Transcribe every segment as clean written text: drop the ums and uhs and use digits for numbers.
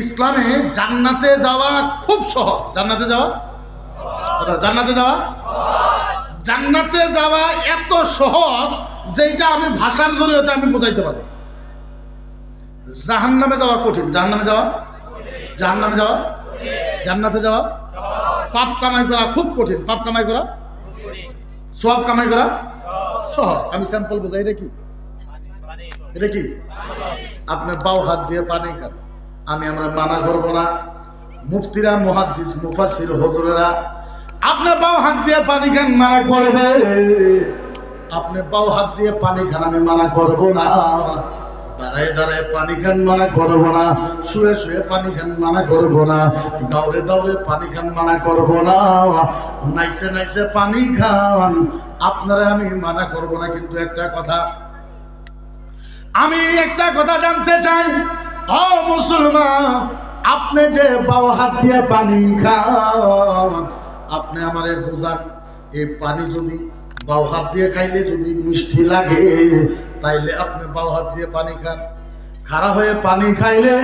ইসলামে জান্নাতে যাওয়া খুব সহজ। জান্নাতে যাওয়া জান্নাতে যাওয়া জান্নাতে যাওয়া এত সহজ যেটা আমি ভাষার জরিয়তে আমি বোঝাইতে পারবো। জাহান্নামে যাওয়া কঠিন। জাহান্নামে যাওয়া জান্নাতে যাওয়া পাপ কামাই করা খুব কঠিন। পাপ কামাই করা, সওয়াব কামাই করা সহজ। আমি স্যাম্পল বোঝাই। এটা কি আপনি বাও হাত দিয়ে পানি খান, আমরা মানা করব না। মুফতিরা, মুহাদ্দিস, মুফাসসির হুজুরেরা আপনি বাও হাত দিয়ে পানি খান, মানা করবে। আপনি বাও হাত দিয়ে পানি খান, আমি মানা করব না। দাঁড়ায় দাঁড়ায় পানি খান, মানা করব না। শুয়ে শুয়ে পানি খান, মানা করব না। দৌড়ে দৌড়ে পানি খান, মানা করব না। নাইসে নাইসে পানি খান, আপনারা আমি মানা করব না। কিন্তু একটা কথা জানতে চাই, ও মুসলমান, আপনি যে বাও হাত দিয়ে পানি খান, আপনি আমারে বুঝান, এই পানি যদি বাও হাত দিয়ে খাইলে যদি মিষ্টি লাগে, তাইলে আপনি বাও হাত দিয়ে পানি খান। খাড়া হয়ে পানি খাইলে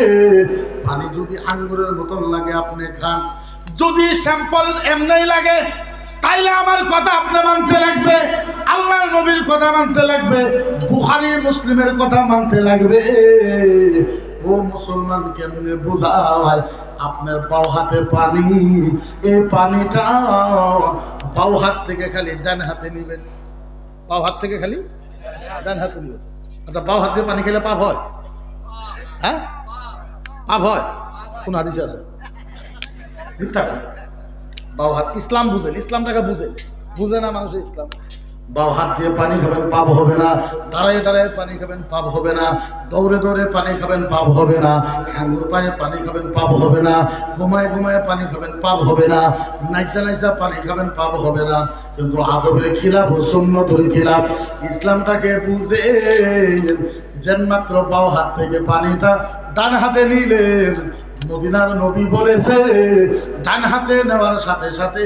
পানি যদি আঙ্গুরের মতন লাগে আপনি খান। যদি স্যাম্পল এমনি লাগে তাইলে আমার কথা আপনি মানতে লাগবে, আল্লাহর নবীর কথা মানতে লাগবে, বুখারী মুসলিমের কথা মানতে লাগবে। ও মুসলমান, কেমনে বোঝায় আপনার বাও হাতে পানি, এই পানিটা বাও হাত থেকে খালি ডান হাতে নিবেন। বাও হাত থেকে খালি ডান হাতে নিবেন। আচ্ছা, বাও হাত দিয়ে পানি খেলে পাপ হয়? হ্যাঁ, পাপ হয়? কোন হাদিসে আছে? মিথ্যা কথা। বাও হাত, ইসলাম বুঝেন, ইসলামটাকে বুঝে না মানুষ ইসলাম। বাও হাত দিয়ে পানি খাবেন, পাপ হবে না। দাঁড়ায় দাঁড়ায় পানি খাবেন, পাপ হবে না। দৌড়ে দৌড়ে পানি খাবেন, পাপ হবে না। আঙ্গুর পায়ে পানি খাবেন, পাপ হবে না। ঘুমায় ঘুমায় পানি খাবেন, পাপ হবে না। নাইসা নাইসা পানি খাবেন, পাপ হবে না। কিন্তু আদবের খিলাফ ও সুন্নতের খিলাফ। ইসলামটাকে বুঝে যেন মাত্র বাও হাত থেকে পানিটা ডান হাতে নিলেন। মদিনার নবী বলেছে, ডান হাতে নেওয়ার সাথে সাথে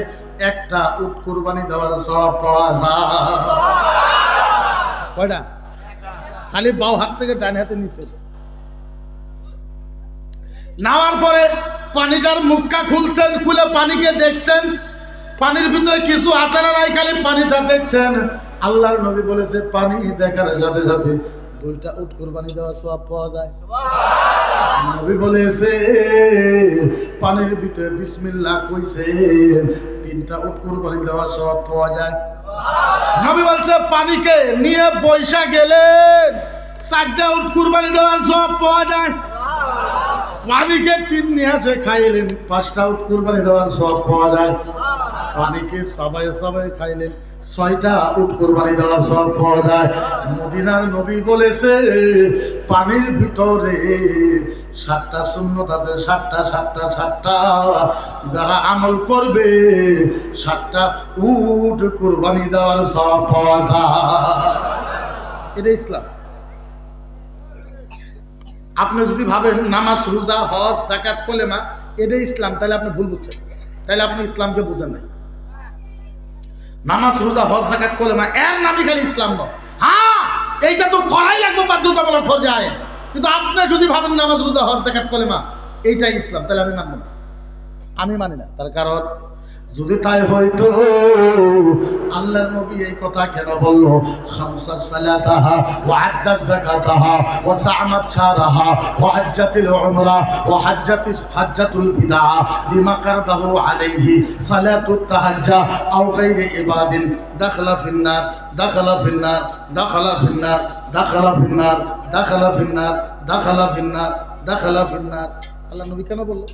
একটা উট কুরবানি দেওয়ার সওয়াব পাওয়া যায়। কয়টা? খালি বাও হাত থেকে ডান হাতে নিছে। নেওয়ার পরে পানিটার মুখটা খুলছেন, খুলে পানিকে দেখছেন, পানির ভিতরে কিছু আছে না নাই, খালি পানিটা দেখছেন। আল্লাহর নবী বলেছে, পানি দেখার সাথে সাথে দুইটা উট কুরবানি দেওয়ার সওয়াব পাওয়া যায়। নবী বলেছে, পানির ভিতরে বিসমিল্লাহ কইছে, তিনটা উট কুরবানি দেওয়ার সওয়াব পাওয়া যায়। নবী বলছে, পানিকে নিয়ে বৈশা গেলেন, চারটা উট কুরবানি দেওয়ার সওয়াব পাওয়া যায়। পানিকে তিন নিয়ে এসে খাইলেন, পাঁচটা উট কুরবানি দেওয়ার সওয়াব পাওয়া যায়। পানিকে সবাই সবাই খাইলেন, ছয়টা উট কুরবানি দেওয়ার সওয়াব পাওয়া যায়। মদিনার নবী বলেছে, পানির ভিতরে 7টা সুন্নত আছে, 7টা। যারা আমল করবে 7টা উট কুরবানি দেওয়ার সওয়াব পাওয়া যায়। এটা ইসলাম। আপনি যদি ভাবেন নামাজ, রোজা, হজ, যাকাত, কলেমা এটাই ইসলাম, তাহলে আপনি ভুল বুঝছেন। তাহলে আপনি ইসলামকে বুঝেন নাই। নামাজ, রোজা, হজ, যাকাত, কলেমা এর নামই খালি ইসলাম নয়। হ্যাঁ, এইটা তো করাই লাগবে বাধ্যতামূলক পর্যায়ে। কিন্তু আপনি যদি ভাবেন নামাজ, রোজা, হজ, যাকাত, কলেমা এইটাই ইসলাম, তাহলে আমি মানব না। আমি মানি না। তার কারণ, যদি তাই হয়তো আল্লাহর নবী এই কথা কেন বললো, খামসা সালাতাহা ওয়া আদ্দাত যাকাতাহা ওয়া সা'মাত শারাহা ওয়া হাজ্জাতুল উমরা ওয়া হাজ্জাতুল বিদা লিমা কারদাহু আলাইহি সালাতুত তাহাজ্জুদ আও গায়রি ইবাদিন দাখালা ফিন্নার দাখালা ফিন্নার দাখালা ফিন্নার দাখালা ফিন্নার দাখালা ফিন্নার দাখালা ফিন্নার দাখালা ফিন্নার। আল্লাহ নবী কেন বললো?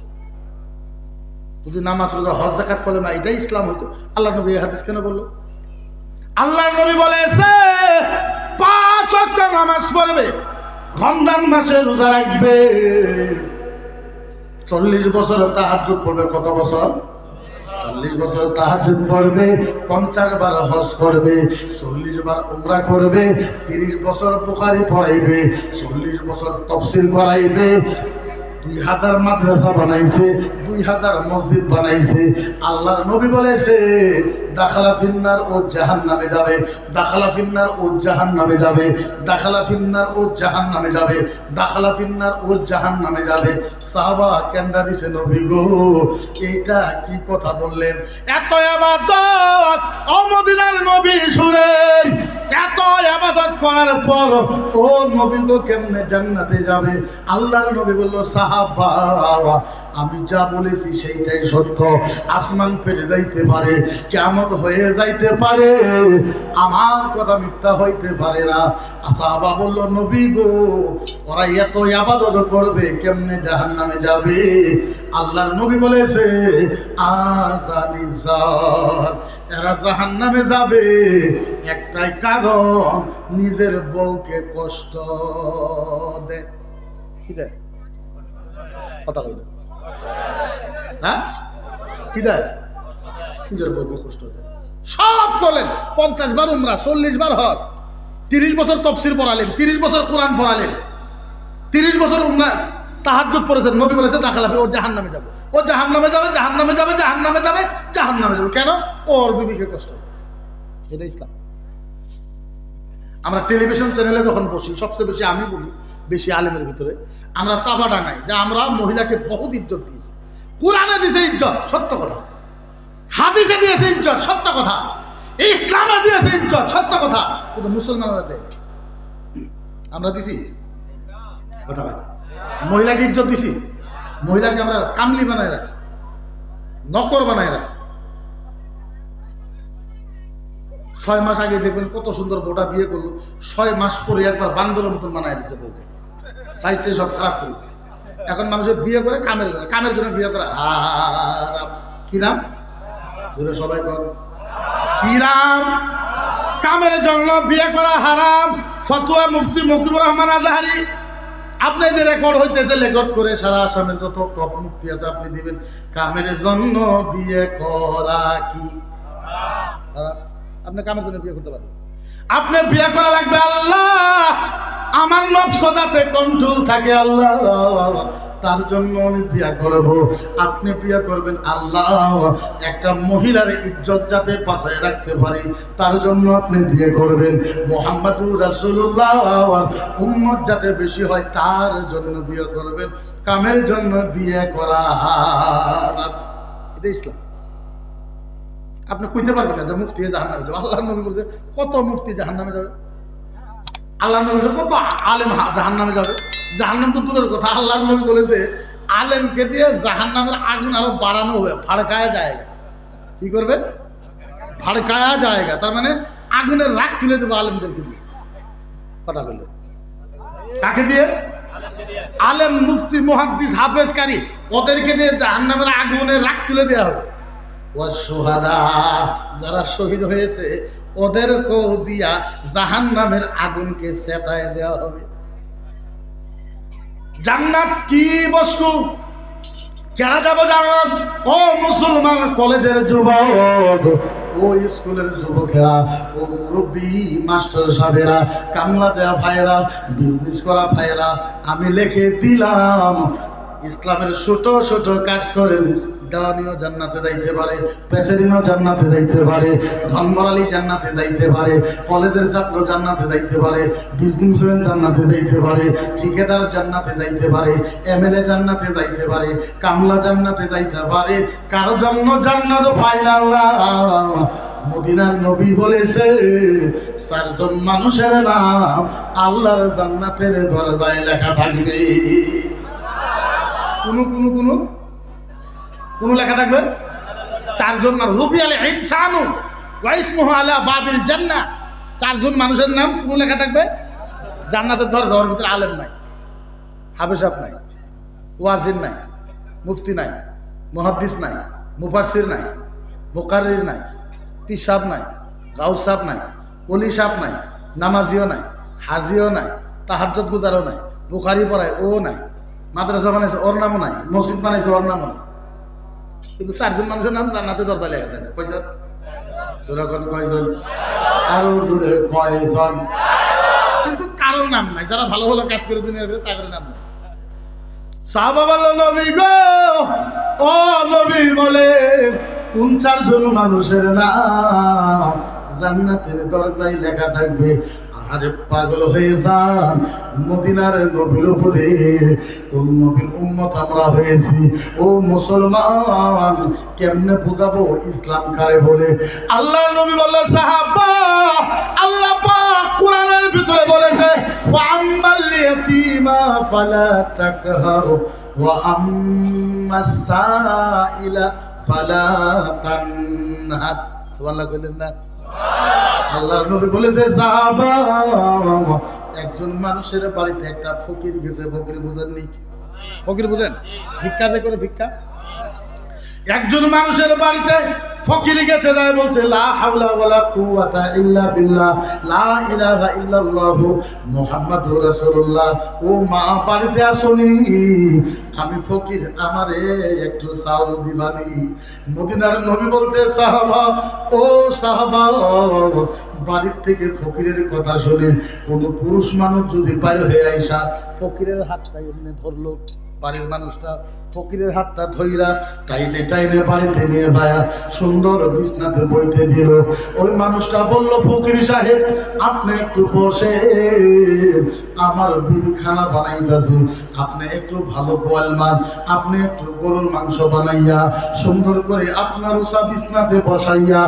যদি নামাজ, রোজা, হজ, যাকাত, কলেমা এটাই ইসলাম হইতো, আল্লাহ নবী এই হাদিস কেন বললো? আল্লাহ নবী বলেছে, 5 ওয়াক্ত নামাজ পড়বে, রমজান মাসে রোজা রাখবে, 40 বছর তাহাজ্জুদ পড়বে। কত বছর? 40 বছর তাহাজ্জুদ পড়বে, 50 বার হজ করবে, 40 বার উমরা করবে, 30 বছর বুখারী পড়াইবে, 40 বছর তাফসীর করাইবে, 2000 মাদ্রাসা বানাইছে, 2000 মসজিদ বানাইছে। আল্লাহর নবী বলেছে দাখালা ফিন্নার ও জাহান্নামে যাবে, দাখালা ফিন্নার ও জাহান্নামে যাবে, দাখালা ফিন্নার ও জাহান্নামে যাবে, দাখালা ফিন্নার ও জাহান্নামে যাবে। সাহাবা কেন্দা দিছে, নবী গো এইটা কি কথা বললেন? এত ইবাদত ও মদিনার নবী শুনেন, এত ইবাদত করার পর ও নবী গো কেমনে জান্নাতে যাবে? আল্লাহর নবী বলল, সাহাবা আমি যা বলেছি সেইটাই সত্য। আসমান ফেলে যাইতে পারে, কিয়ামত হয়ে যাইতে পারে, আমার কথা মিথ্যা হইতে পারে না। সাহাবা বলল, নবী গো ওরা এত ইবাদত করবে কেমনে জাহান্নামে যাবে? আল্লাহর নবী বলেছে আজানি জাত, এরা জাহান্নামে যাবে একটাই কারণ, নিজের বউকে কষ্ট দেয়। কি দেয়? কথা কইল, হ্যাঁ কি দেয়? নিজের বউকে কষ্ট দেয়। সব করলেন, 50 বার উমরা, 40 বার হজ, 30 বছর তাফসীর পড়ালেন, 30 বছর কোরআন পড়ালেন, 30 বছর উমরা তাহাজ্জুদ পড়েছেন। নবী বলেছে দাখালা ও জাহান্নামে যাবে, ও জাহান্নামে যাবে, জাহান্নামে যাবে, জাহান্নামে যাবে, জাহান্নামে যাবে। কেন? ওর বিবিকে কষ্ট। এটা ইসলাম। আমরা টেলিভিশন চ্যানেলে যখন বসি, সবচেয়ে বেশি আমি বলি, বেশি আলেমের ভিতরে আমরা চাপা ডাঙাই যে আমরা মহিলাকে বহুত ইজ্জত দিয়েছি। কোরআনে দিয়েছে ইজ্জত, সত্য কথা। হাদিসে দিয়েছে ইজ্জত, সত্য কথা। ইসলামে দিয়েছে ইজ্জত, সত্য কথা। কিন্তু মুসলমানরা দেয়, আমরা দিছি কথা বলে। মহিলাকে ইজ্জত দিছি, মহিলাকে আমরা কামলি বানায় রাখছি, নকর বানায় রাখছি। 6 মাস আগে দেখবেন কত সুন্দর বউটা বিয়ে করলো, 6 মাস পরে একবার বান্দরের মতন বানায় দিচ্ছে বউকে, সাইজটা সব খারাপ করে দিচ্ছে। এখন মানুষের বিয়ে করে কামের জন্য, কামের জন্য বিয়ে করে হারাম। কি নাম? জোরে সবাই কর, কি নাম? কামের জন্য বিয়ে করা হারাম। ফতোয়া মুফতি মকিবুর রহমান আজহারি, আপনি যে রেকর্ড হইতেছে, রেকর্ড করে সারা আসামের যত টপ মুফতি আছে আপনি দিবেন, কামের জন্য বিয়ে করা কি হারাম? আপনি কামের জন্য বিয়ে করতে পারেন? আপনি বিয়ে করা লাগবে আল্লাহ আমার নফস যাতে কন্ট্রোল থাকে, আল্লাহ তার জন্য আমি বিয়ে করব। আপনি বিয়ে করবেন আল্লাহ একটা মহিলার ইজ্জত যাতে বাঁচায় রাখতে পারি, তার জন্য আপনি বিয়ে করবেন। মুহাম্মাদুর রাসূলুল্লাহ উম্মত যাতে বেশি হয় তার জন্য বিয়ে করবেন। কামের জন্য বিয়ে করা হারাম। এটা ইসলাম। আপনি কইতে পারবেন না যে মুফতি জাহান্নামে যাবে। আল্লাহর নবী বলছে কত মুফতি জাহান্নামে যাবে, আল্লাহর নবী বলছে কত আলেম জাহান্নামে যাবে। জাহান্নাম তো দূরের কথা, আল্লাহর নবী বলেছে আলেমকে দিয়ে জাহান্নামের আগুন আরো বাড়ানো হবে, ভাড়কায়া জায়গা। কি করবে? ভাড়কায়া জায়গা, তার মানে আগুনের রাগ তুলে দেবো আলেমদেরকে দিয়ে। কথা বললো কাকে দিয়ে? আলেম, মুফতি, মুহাদ্দিস, হাফেজকারী, ওদেরকে দিয়ে জাহান্নামের আগুনের রাগ তুলে দেওয়া হবে। ওয়াসশুহাদা, যারা শহীদ হয়েছে ওদেরকেও দিয়া জাহান্নামের আগুনকে সেটায় দেওয়া হবে। জান্নাত কি বস্তু? কেন যাব জান্নাত? ও মুসলমান কলেজের যুবক, ও স্কুলের যুবকেরা, ও মুরব্বী মাস্টার সাহেবেরা, কামলা দেয়া ভাইয়েরা, বিজনেস করা ভাইয়েরা, আমি লিখে দিলাম ইসলামের ছোট ছোট কাজ করেন, দাওয়ানিও জান্নাতে যাইতে পারে, প্রেসিডেন্টও জান্নাতে যাইতে পারে, ধনমরালি জান্নাতে যাইতে পারে, কলেজের ছাত্র জান্নাতে যাইতে পারে, বিজনেসম্যান জান্নাতে যাইতে পারে, ঠিকাদার জান্নাতে যাইতে পারে, এমএলএ জান্নাতে যাইতে পারে, কামলা জান্নাতে যাইতে পারে। কার জন্য জান্নাত ফাইনাল? মদিনার নবী বলেছে 4 জন মানুষের নাম আল্লাহর জান্নাতের দরজায় লেখা থাকবে। কোন লেখা থাকবে? 4 জন মানুষ। রুবিয়াল ইনসানু ওয়া ইসমুহু আলা বাবিল জান্নাহ। 4 জন মানুষের নাম কোন লেখা থাকবে? জান্নাতের দরজার ভিতরে। আলেম নাই, হাফেজ সাহেব নাই, ওয়াজির নাই, মুফতি নাই, মুহাদ্দিস নাই, মুফাসসির নাই, মুকাররির নাই, পীর সাহেব নাই, গাউস সাহেব নাই, ওলি সাহেব নাই, নামাজিও নাই, হাজিও নাই, তাহাজ্জুদ গুজারও নাই, বুখারী পড়ায় ও নাই, মাদ্রাসা বানাইছে ওর নামও নাই, মসজিদ বানাইছে ওর নামও নাই। কিন্তু 4 জন মানুষের নাম জান্নাতে দরজা লেখা থাকে। কয়জন? সুরাখন কয়জন? আরো জোরে কয়জন? কিন্তু কারোর নাম নাই। যারা ভালো ভালো কাজ করে দুনিয়ার ভিতরে তাদের নাম নাই। সাহাবা বলল, নবী গো, ও নবী বলে কোন চারজন মানুষের নাম জান্নাতের দরজায় লেখা থাকবে? আরে পাগল হয়ে যান, মদিনার নবীর উপরে কোন নবীর উম্মত আমরা হয়েছি? ও মুসলমান, কেমনে বুঝাবো ইসলাম কারে বলে? আল্লাহ নবী বললেন, সাহাবা, আল্লাহ পাক কোরআনের ভিতরে বলেছে, ফাআম্মাল ইয়াতীমা ফালা তাকহার ওয়া আম্মাস সাইলা ফালা তানহার। সুবহানাল্লাহ বলেন না? আল্লাহর নবী বলেছে, সাহাবা, একজন মানুষের বাড়িতে একটা ফকির গেছে। ফকির বুঝেননি? ফকির বুঝেন? ভিক্ষা যে করে, ভিক্ষা। একজন মানুষের বাড়িতে ফকির গেছে, তাই বলছে, লা হাওলা ওয়ালা কুওয়াতা ইল্লা বিল্লাহ, লা ইলাহা ইল্লাল্লাহ মুহাম্মাদুর রাসূলুল্লাহ। ও মা, বাড়িতে আসুনি, আমি ফকির, আমারে একটু চাউল দিবানি? মদিনার নবী বলতে, সাহাবা, ও সাহাবা, বাড়ির থেকে ফকিরের কথা শুনে কোন পুরুষ মানুষ যদি বাইরে হয়ে আইসা ফকিরের হাতটা এমনি ধরলো, বাড়ির মানুষটা ফকিরের হাতটা ধইরা টাইনে টাইনে বাড়িতে নিয়ে যায় সুন্দর বিছনাতে বইতে দিল। ওই মানুষটা বলল, ফকির সাহেব, আপনি একটু বসে, আমার বিবি খানা বানাইতেছে, আপনি একটু ভালো বোয়াল মাছ, আপনি একটু গরুর মাংস বানাইয়া সুন্দর করে আপনার উষা বিছনাতে বসাইয়া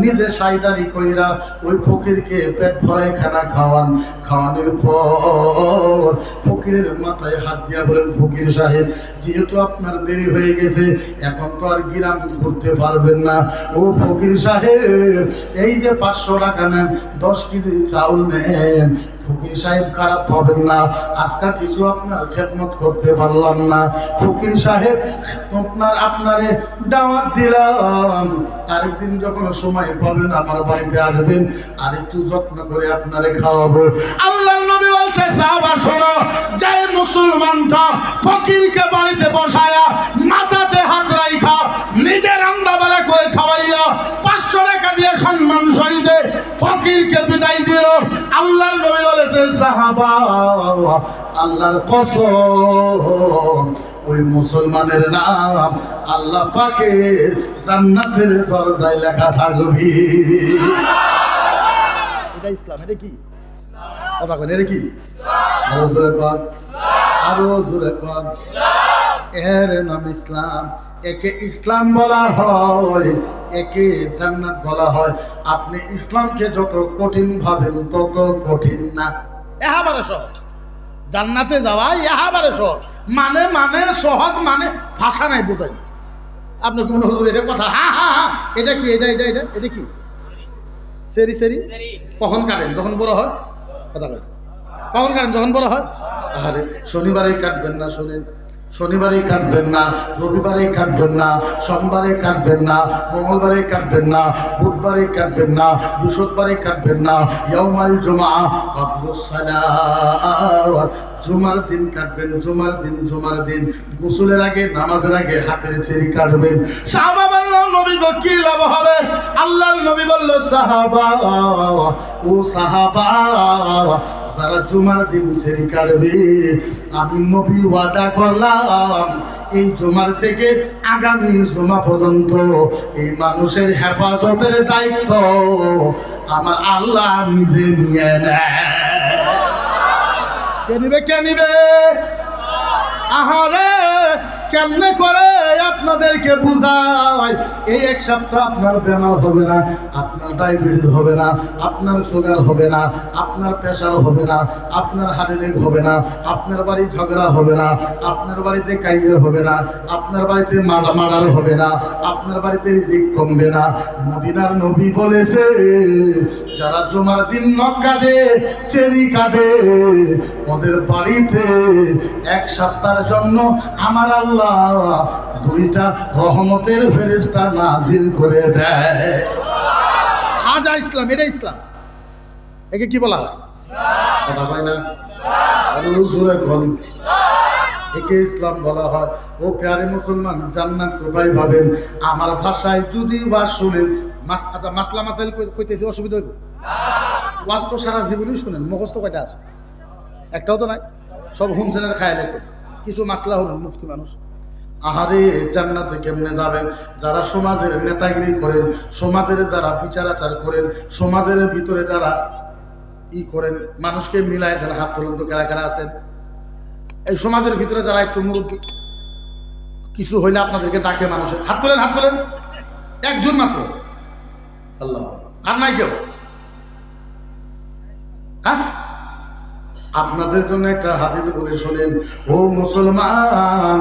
নিজে সাইদারি কইরা ওই ফকিরকে পেট ভরাই খানা খাওয়ান। খাওয়ানোর পর ফকিরের মাথায় হাত দিয়া বলেন, ফকির সাহেব, যেহেতু আপনার দেরি হয়ে গেছে, এখন তো আর গিরাম করতে পারবেন না। ও ফকির সাহেব, এই যে 500 টাকা নেন, 10 কেজি চাউল নেন। ফকির সাহেব খারাপ হবেন না, আজকে কিছু আপনার খেদমত করতে পারলাম না। ফকির সাহেব, আপনারে দাওয়াত দিলাম, আরেকদিন যখন সময় পাবেন আমার বাড়িতে আসবেন, আর একটু যত্ন করে আপনারে খাওয়াবো। আল্লাহর নবী বলছে, সাহাবা শোনো, যে মুসলমানটা ফকিরকে বাড়িতে বসায়া মাথাতে হাত রাইখা নিজে রান্না বাড়া করে খাওয়াইয়া 500 টাকা দিয়ে সম্মান সহিতে ফকিরকে বিদায় দিল, আল্লাহর নবী বলেছেন, সাহাবা, আল্লাহর কসম, ওই মুসলমানের নাম আল্লাহ পাকের জান্নাতের দরজায় লেখা থাকবে। এটা ইসলাম। এটা কি কথা বলেন? এটা কি? আরো জোরে কর, আরো জোরে কর। এর নাম ইসলাম। একে ইসলাম বলা হয়, একে জান্নাত বলা হয়। আপনি ইসলামকে যত কঠিন ভাবেন তত কঠিন না, একেবারে সহজ। জান্নাতে যাওয়া একেবারে সহজ, মানে মানে সহজ, মানে ভাষা নাই বোঝাই। আপনি কোন হুজুর এটা কথা, হ্যাঁ হ্যাঁ হ্যাঁ, এটা কি, এটা এটা এটা এটা কি? সেরি সেরি কখন কাটেন? যখন বড় হয়। কথা বলেন, কখন কাটেন? যখন বড় হয়। আরে শনিবারে কাটবেন না, শোনেন, শনিবারে কাটবেন না, রবিবারে কাটবেন না, সোমবারে কাটবেন না, মঙ্গলবারে কাটবেন না, বুধবারে কাটবেন না, বৃহস্পতিবারে কাটবেন না, ইয়াউমাল জুমআ ক্বাবলুস সালাত, জুমার দিন কাটবেন, জুমার দিন, জুমার দিন গোসলের আগে, নামাজের আগে হাতের চেরি কাটবেন। সাহাবা বলল, নবী গো, কি লাভ হবে? আল্লাহর নবী বলল, সাহাবা, ও সাহাবা, যারা জুমার দিন চেরি কাটবে, আমি নবী ওয়াদা করলাম, এই জুমার থেকে আগামী জুমা পর্যন্ত এই মানুষের হেফাজতের দায়িত্ব আমার আল্লাহ নিজে নিয়ে নেয়। কে নিবে? কে নিবে? আহারে, কেমনে করে আপনাদেরকে বুঝায়? এই 1 সপ্তাহ আপনার বেমার হবে না, আপনার ডায়াবেটিস হবে না, আপনার সুগার হবে না, আপনার প্রেশার হবে না, আপনার হার্ট অ্যাটাক হবে না, আপনার বাড়ি ঝগড়া হবে না, আপনার বাড়িতে কাইজা হবে না, আপনার বাড়িতে মারামারি হবে না, আপনার বাড়িতে রিজিক কমবে না। মদিনার নবী বলেছে, যারা জুমার দিন নখ কাটে, চেরি কাটে, ওদের বাড়িতে 1 সপ্তাহের জন্য আমার আল্লাহ 2টা রহমতের ফেরেশতা নাজিল করে দেয়। আজা ইসলাম, এটা ইসলাম। একে কি বলা হয়? কথা হয় না? একে ইসলাম বলা হয়। ও প্যারে মুসলমান, জান্নাত কোথায় পাবেন? আমার ভাষায় যদি বা শুনেন, আচ্ছা মাসলা মাসাইল কইতেছি, অসুবিধা হইব? ওয়াজ তো সারা জীবনই শুনেন, মুখস্থ কয়টা আছে? একটাও তো নাই, সব হোম সেন্টার খায় লেখে। কিছু মাসলা হল মুফতি মানুষ। আহারে জান্নাতে কেমনে যাবেন? যারা সমাজের নেতাগিরি করেন, সমাজের যারা বিচারাচার করেন, সমাজের ভিতরে যারা করেন, মানুষকে মিলায় দেন। হাত তোলেন তো, কারা কারা আছেন এই সমাজের ভিতরে যারা একটু মুরব্বী, কিছু হইলে আপনাদেরকে ডাকে মানুষের? হাত তোলেন, হাত তোলেন। একজন মাত্র, আল্লাহ, আর নাই কেউ? হ্যাঁ, আপনাদের জন্য একটা হাদিস বলে শোনেন। ও মুসলমান,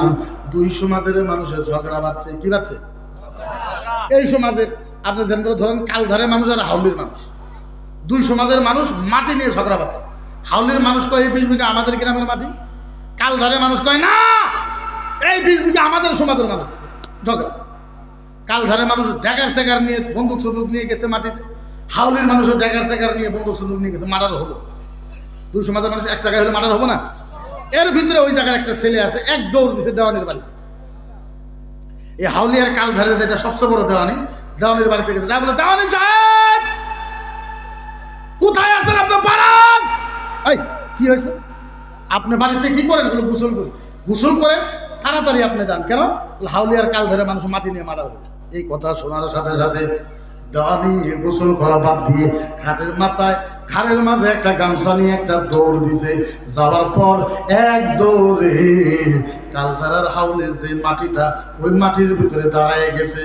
দুই সমাজের মানুষের ঝগড়া বাড়ছে। কি বাড়ছে? এই সমাজে আপনি যেন করে ধরেন কালধারে মানুষ আর হাউলির মানুষ, দুই সমাজের মানুষ মাটি নিয়ে ঝগড়া বাড়ছে। হাউলির মানুষ কয় এই 20 বিঘা আমাদের গ্রামের মাটি, কালধারে মানুষ কয় না এই 20 বিঘা আমাদের সমাজের মানুষ। ঝগড়া। কালধারে মানুষ ড্যাগার সেগার নিয়ে বন্দুক সন্দুক নিয়ে গেছে মাটিতে, হাউলির মানুষও ড্যাগার সেগার নিয়ে বন্দুক সন্দুক নিয়ে গেছে। মার্ডার হলো। দুই সমাজের মানুষ এক জায়গায় হলে মার্ডার হবো না? এর ভিতরে ওই জায়গায় একটা ছেলে আছে, এক দৌড় দিছে দেওয়ানির বাড়ি। এই হাউলি আর কালধারে যেটা সবচেয়ে বড় দেওয়ানি, দেওয়ানির বাড়িতে গেছে। যা বলে, দেওয়ানি সাহেব কোথায় আছেন? আপনার পাড়ান। এই কি হয়েছে? আপনি বাড়িতে কি করেন? বলে গোসল করি। গোসল করে তাড়াতাড়ি আপনি যান। কেন? হাউলি আর কালধারে মানুষ মাটি নিয়ে মারা হবে। এই কথা শোনার সাথে সাথে দেওয়ানি গোসল করা বাদ দিয়ে হাতের মাথায় ঘাড়ের মাঝে একটা গামছা নিয়ে একটা দৌড় দিছে। যাওয়ার পর এক দৌড়ে কালধারার হাউলের যে মাটিটা, ওই মাটির ভিতরে দাঁড়ায় গেছে।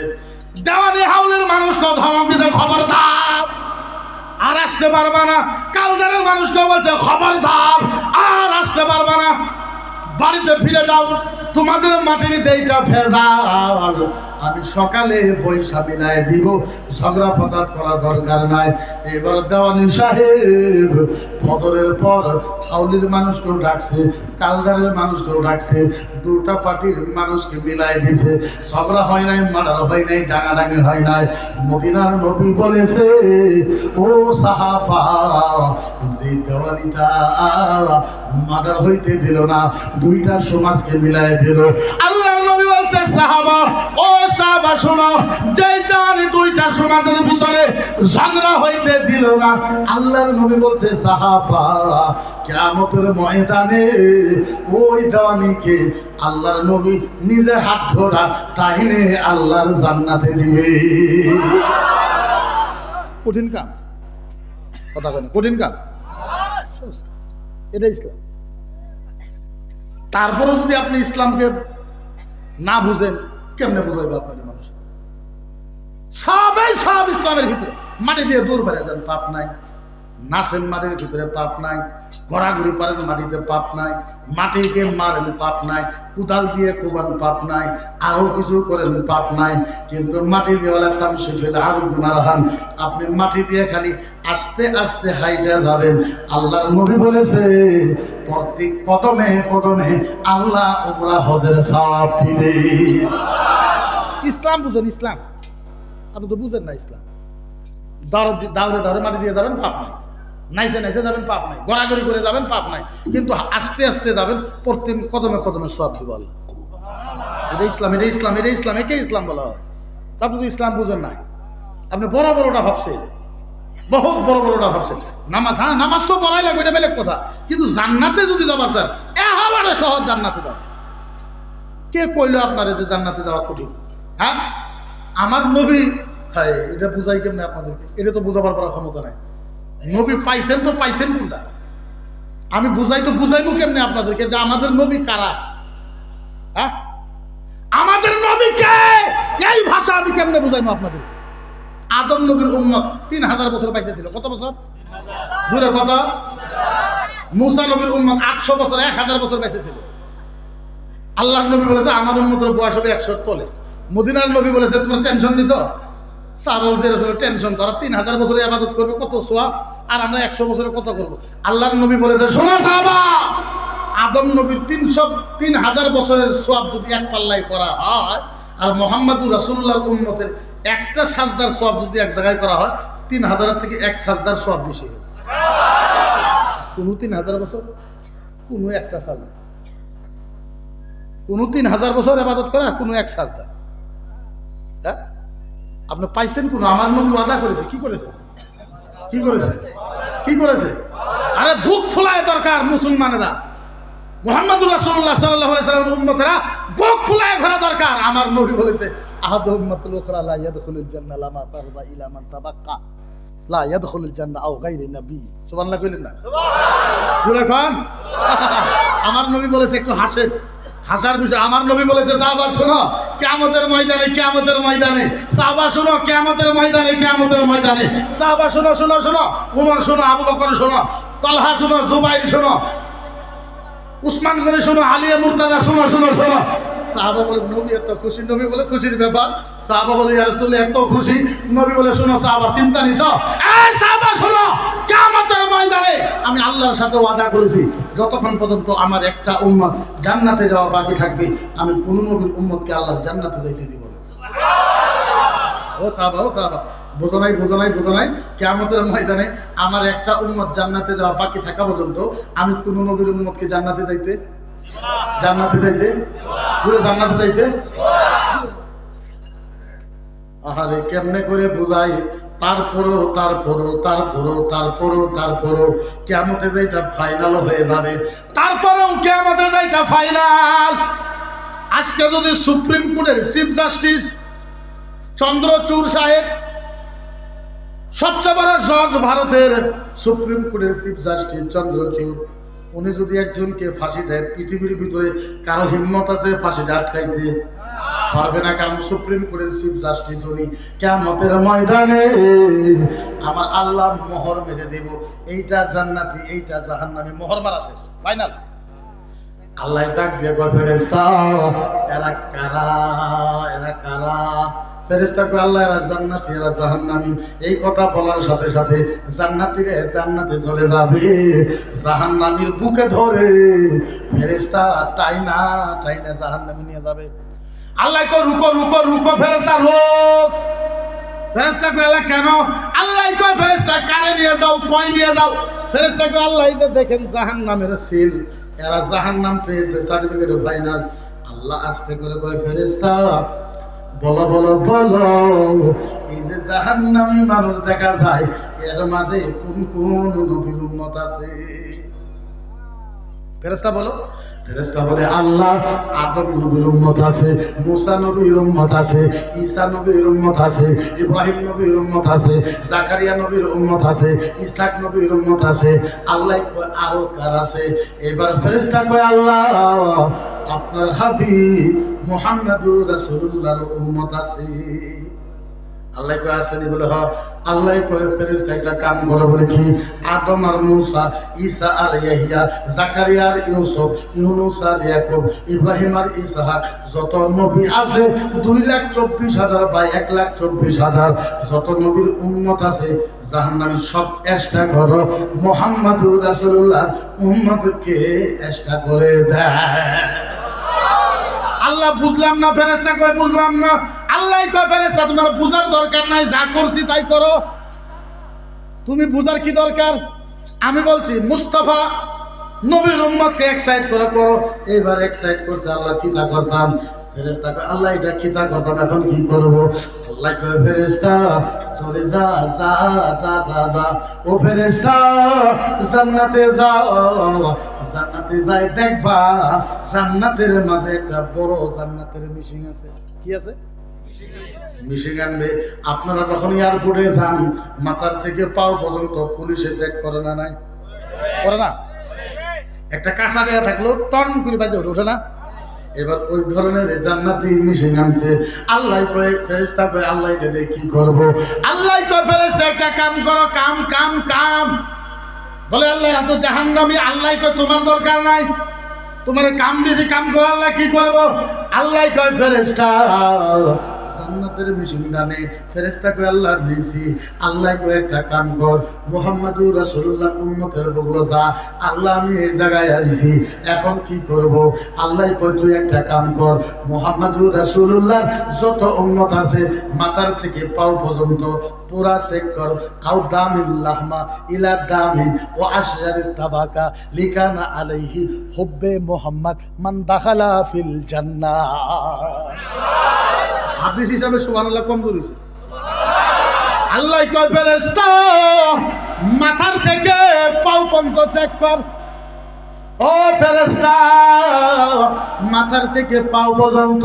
দেওয়ানি হাউলের মানুষকে ধমক দিতে, খবরদার আর আসতে পারবা না। কালধারের মানুষকে বলছে, খবরদার আর আসতে পারবা না, বাড়িতে ফিরে যাও, তোমাদের মাটির যেইটা ভেজাল আমি সকালে বৈশা মিলাই দিব, ঝগড়া ফসাদ করার দরকার নাই। এবার দেওয়ানি সাহেব ফজরের পর হাউলির মানুষকেও ডাকছে, কালদারের মানুষকেও ডাকছে, দুটা পার্টির মানুষকে মিলাই দিছে। ঝগড়া হয় নাই, মার্ডার হয় নাই, ডাঙাডাঙি হয় নাই। মদিনার নবী বলেছে, ও সাহাবা, যে দেওয়ানিটা মার্ডার হইতে দিল না, দুইটা সমাজকে মিলাই দিল। আল্লাহ নবী বলতে, সাহাবা, ও সাহাবা শোনো, যে দেওয়ানি দুইটা সমাজের ভিতরে ঝগড়া হইতে দিল না, আল্লাহর নবী বলতে, সাহাবা, কিয়ামতের ময়দানে ওই দেওয়ানিকে আল্লাহর নবী নিজে হাত ধরা টাইনে আল্লাহর জান্নাতে দিবে। কঠিন কাম, কথা বলেন, কঠিন কাম। এটাই ইসলাম। তারপরে যদি আপনি ইসলামকে না বুঝেন, কেমনে বুঝাইবে আপনাদের মানুষ? সবাই সব ইসলামের ভিতরে মাটি দিয়ে দূর বেড়ে যান, পাপ নাই। নাচেন মাটির ভিতরে, পাপ নাই। ঘোরাঘুরি পারেন মাটিতে, পাপ নাই। মাটিকে মারেন, পাপ নাই। কুদাল দিয়ে কোবান, পাপ নাই। আরো কিছু করেন, পাপ নাই। কিন্তু মাটি দিয়ে কাম শিখলে আরো গুনাহ হন। আপনি মাটি দিয়ে খালি আস্তে আস্তে হাইটা যাবেন। আল্লাহর নবী বলেছে, প্রত্যেক কদমে কদমে আল্লাহ উমরা হজের সওয়াব দিবে। ইসলাম বুঝেন? ইসলাম আপনি তো বুঝেন না। ইসলাম দাউরে দাউরে মাটি দিয়ে যাবেন, পাপ নাই। নাইসে নাইসে যাবেন, পাপ নাই। গড়াগড়ি করে যাবেন, পাপ নাই। কিন্তু আস্তে আস্তে যাবেন, প্রত্যেক কদমে কদমে সওয়াব দিব আল্লাহ। এটা ইসলাম, এটা ইসলাম, এটা ইসলাম, একে ইসলাম বলা হয়। আপনি তো ইসলাম বুঝেন নাই। আপনি বড় বড়টা ভাবছেন, বহুত বড় বড়টা ভাবছেন। নামাজ, হ্যাঁ নামাজ তো পড়াই লাগবে, এটা বেলেগ কথা। কিন্তু জান্নাতে যদি যাবার চান, একেবারে সহজ জান্নাতে যাওয়া। কে কইলো আপনার যে জান্নাতে যাওয়া কঠিন? হ্যাঁ, আমার নবী, হ্যাঁ এটা বুঝাই কেমনে আপনাদেরকে? এটা তো বোঝাবার করার ক্ষমতা নাই। নবী পাইছেন তো পাইছেন কোনটা? আমি বুঝাই তো বুঝাইবো কেমনে আপনাদেরকে যে আমাদের নবী কারা? হ্যাঁ, আমাদের নবী কে? এই ভাষা আমি কেমনে বুঝাইবো আপনাদের? আদম নবীর উম্মত 3000 বছর পাইতে ছিল। কত বছর? জোরে কথা। মুসা নবীর উম্মত 800 বছর, 1000 বছর পাইতে ছিল। আল্লাহর নবী বলেছে আমার উম্মতের বয়স হবে 100 তলে। মদিনার নবী বলেছে, তোমার টেনশন নিছ? সাহাবা টেনশন করা, 3000 বছরে ইবাদত করবে, কত সওয়াব, আর আমরা 100 বছরে কত করব? আল্লাহর নবী বলেছে, শোনো সাহাবা, আদম নবীর 3000 বছরের সওয়াব যদি এক পাল্লায় করা হয়, আর মুহাম্মদুর রাসূলুল্লাহ উম্মতের একটা সাজদার সওয়াব যদি এক জায়গায় করা হয়, 3000 থেকে এক সাজদার সওয়াব বেশি হবে। কোন 3000 বছর, কোন একটা সাজদা, কোন 3000 বছর ইবাদত করা, কোন এক সাজদা। হ্যাঁ, আপনি পাইছেন কোন? আমার নবী ওয়াদা করেছে। কি করেছে? কি করেছে? কি করেছে? আরে বুক ফোলায় দরকার মুসলমানেরা। মুহাম্মদুর রাসূলুল্লাহ সাল্লাল্লাহু আলাইহি ওয়াসাল্লামের উম্মতেরা বুক ফুলায় ঘোরা দরকার। আমার নবী বলেছে আহাদু উম্মাতুল উখরা লা ইয়াদখুলুল জান্নাহ লামা তারদা ইলা মান তাবাক্কা লা ইয়াদখুলুল জান্নাহ আও গায়রি নবী। সুবহানাল্লাহ কইলেন না? সুবহানাল্লাহ। আমার নবী বলেছে, একটু হাসেন, হাসার বিষয়। আমার নবী বলেছে সাহাবা শোনো কিয়ামতের ময়দানে, কিয়ামতের ময়দানে, সাহাবা শোনো কিয়ামতের ময়দানে, কিয়ামতের ময়দানে, সাহাবা শোনো শোনো শোনো, উমর শোনো, আবু বকর শোনো, তালহা শোনো, জুবাইর শোনো, উসমান গনি শোনো, আলিয়া মুর্তাজা শোনো শোনো শোনো। সাহাবা বলে নবী এত খুশি, নবী বলে খুশির ব্যাপার। সাহাবা বলে ইয়া রাসূলুল্লাহ এত খুশি, নবী বলে শোনো সাহাবা চিন্তা নিছো, এই সাহাবা শোনো কিয়ামতের ময়দানে আমি আল্লাহর সাথে ওয়াদা করেছি যতক্ষণ পর্যন্ত আমার একটা উম্মত জান্নাতে যাওয়া বাকি থাকবে আমি কোন নবীর উম্মতকে আল্লাহর জান্নাতে যাইতে দিব না। ও সাহাবা, ও সাহাবা, বোঝো নাই বোঝো নাই বোঝো নাই, কিয়ামতের ময়দানে আমার একটা উম্মত জান্নাতে যাওয়া বাকি থাকা পর্যন্ত আমি কোন নবীর উম্মতকে জান্নাতে যাইতে পুরো জান্নাতে যাইতে। আহারে কেমনে করে বুঝাই, তারপরও কিয়ামতে যাইটা ফাইনাল হয়ে যাবে, তারপরেও কিয়ামতে যাইটা ফাইনাল। আজকে যদি সুপ্রিম কোর্টের চিফ জাস্টিস চন্দ্রচূড় সাহেব, সবচেয়ে বড় জজ ভারতের সুপ্রিম কোর্টের চিফ জাস্টিস চন্দ্রচূড়, উনি যদি একজনকে ফাঁসি দেয়, পৃথিবীর ভিতরে কারো হিম্মত আছে ফাঁসিটা আটকাইতে পারবে না, কারণ সুপ্রিম কোর্টের চিফ জাস্টিস উনি। কিয়ামতের ময়দানে আমার আল্লাহ মোহর মেরে দেব, এইটা জান্নাতি এইটা জাহান্নামী, মোহর মারা শেষ, ফাইনাল। আল্লাহ ডাক দিয়ে কয় ফেরেশতা এরা কারা, এরা কারা? ফেরেশতা কয় আল্লাহ এরা জান্নাতি এরা জাহান্নামী। এই কথা বলার সাথে সাথে জান্নাতীরা জান্নাতে চলে যাবে, জাহান্নামীর বুকে ধরে ফেরেশতা টাইনা টাইনা জাহান্নামে নিয়ে যাবে। আল্লাহ কয় রুকো রুকো রুকো ফেরেশতা রোক। ফেরেশতা কয় আল্লাহ কেন? আল্লাহ কয় ফেরেশতা কারে নিয়ে যাও, কই নিয়ে যাও? ফেরেশতা কয় আল্লাহ এই যে দেখেন জাহান্নামের সিল, এরা জাহান্নাম পেয়েছে, সার্টিফিকেট ফাইনাল। আল্লাহ আস্তে করে কয় ফেরেশতা বলো বলো বলো, এই যে জাহান্নামী মানুষ দেখা যায় এর মাঝে কোন কোন নবীর উম্মত আছে? ফেরেশতা বলো। ফেরেশতা বলে আল্লাহ আদম নবীর উম্মত আছে, মুসা নবীর উম্মত আছে, ঈসা নবীর উম্মত আছে, ইব্রাহিম নবীর উম্মত আছে, জাকারিয়া নবীর উম্মত আছে, ইসহাক নবীর উম্মত আছে। আল্লাহ কয় আরো কার আছে? এবার ফেরেশতা কয় আল্লাহ আপনার হাবিব মুহাম্মদুর রাসূলুল্লাহর উম্মত আছে। আল্লাহ কয় আসেনি বলে হ। আল্লাহ কয় ফেরেশতা একটা কাম করো বলে কি? আদম আর মুসা, ঈসা আর ইয়াহইয়া, জাকারিয়া আর ইউসুফ, ইউনুস আর ইয়াকুব, ইব্রাহিম আর ইসহাক, যত নবী আছে 2,24,000 বা 1,24,000 যত নবীর উম্মত আছে জাহান্নামী সব এক্সট্রা করো, মুহাম্মদুর রাসূলুল্লাহ উম্মতকে এক্সট্রা করে দেয়। আল্লাহ বুঝলাম না, ফেরেশতা কয় বুঝলাম না। আল্লাহ কয় ফেরেশতা তোমার বুঝার দরকার নাই, যা করছি তাই করো, তুমি বুঝার কি দরকার? আমি বলছি মুস্তাফা নবীর উম্মতকে এক্সাইট করে করো। এবার এক্সাইট করছে আল্লাহ কি তা করতাম? ফেরেশতা কয় আল্লাহ এটা কি তা করতাম, এখন কি করব? আল্লাহ কয় ফেরেশতা চলে যা যা যা যা যা, ও ফেরেশতা জান্নাতে যাও, জান্নাতে যাই দেখবা জান্নাতের মাঝে একটা বড় জান্নাতের মিশিং আছে। কি আছে? মিশিং আনবে। আপনারা যখন এয়ারপোর্টে যান মাথার থেকে পাও পর্যন্ত পুলিশে চেক করে না? নাই করে না? একটা কাঁচা দেয়া থাকলো টন করে বাজে ওঠে না? এবার ওই ধরনের জান্নাতি মিশিং আনছে। আল্লাহ কয় ফেরেশতা কয় আল্লাহ এটা কি করব? আল্লাহ কয় ফেরেশতা একটা কাম করো, কাম কাম কাম। বলে আল্লাহ এত জাহান্নামী। আল্লাহ কয় তোমার দরকার নাই, তোমার কাম দিয়েছি, কাম করো। আল্লাহ কি করবো? আল্লাহ কয় ফেরেশতা জান্নাতের মিশন গানে। ফেরেশতা কয় আল্লাহ দিয়েছি। আল্লাহ কয় একটা কাম কর, মুহাম্মদুর রাসূলুল্লাহ উম্মতের বগলো যা। আল্লাহ আমি এই জায়গায় আইছি, এখন কি করব? আল্লাহ কয় তুই একটা কাম কর, মুহাম্মদুর রাসূলুল্লাহ যত উম্মত আছে মাথার থেকে পাও পর্যন্ত পুরা চেক কর। আও দামিল লাহমা ইলা দামিন ও আশজারিত তাবাকা লিকানা আলাইহি হুব্বে মুহাম্মদ মান দাখালা ফিল জান্নাহ। হাদিস হিসাবে সুবহানাল্লাহ কম ধরেছে। আল্লাহ কয় ফেরেশতা মাথার থেকে পাও পর্যন্ত চেক কর, ও ফেরেশতা, মাথার থেকে পাও পর্যন্ত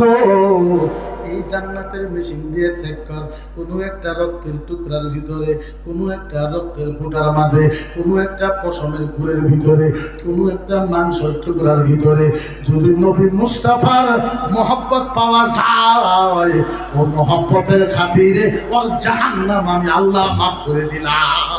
এই জান্নাতের মেশিন দিয়ে চেক কর, কোনো একটা রক্তের টুকরার ভিতরে, কোনো একটা রক্তের ফোঁটার মাঝে, কোনো একটা পশমের গুড়ের ভিতরে, কোনো একটা মাংসের টুকরার ভিতরে যদি নবী মুস্তাফার মহব্বত পাওয়া যায়, ও মহব্বতের খাতিরে ওর জাহান্নাম আমি আল্লাহ মাফ করে দিলাম।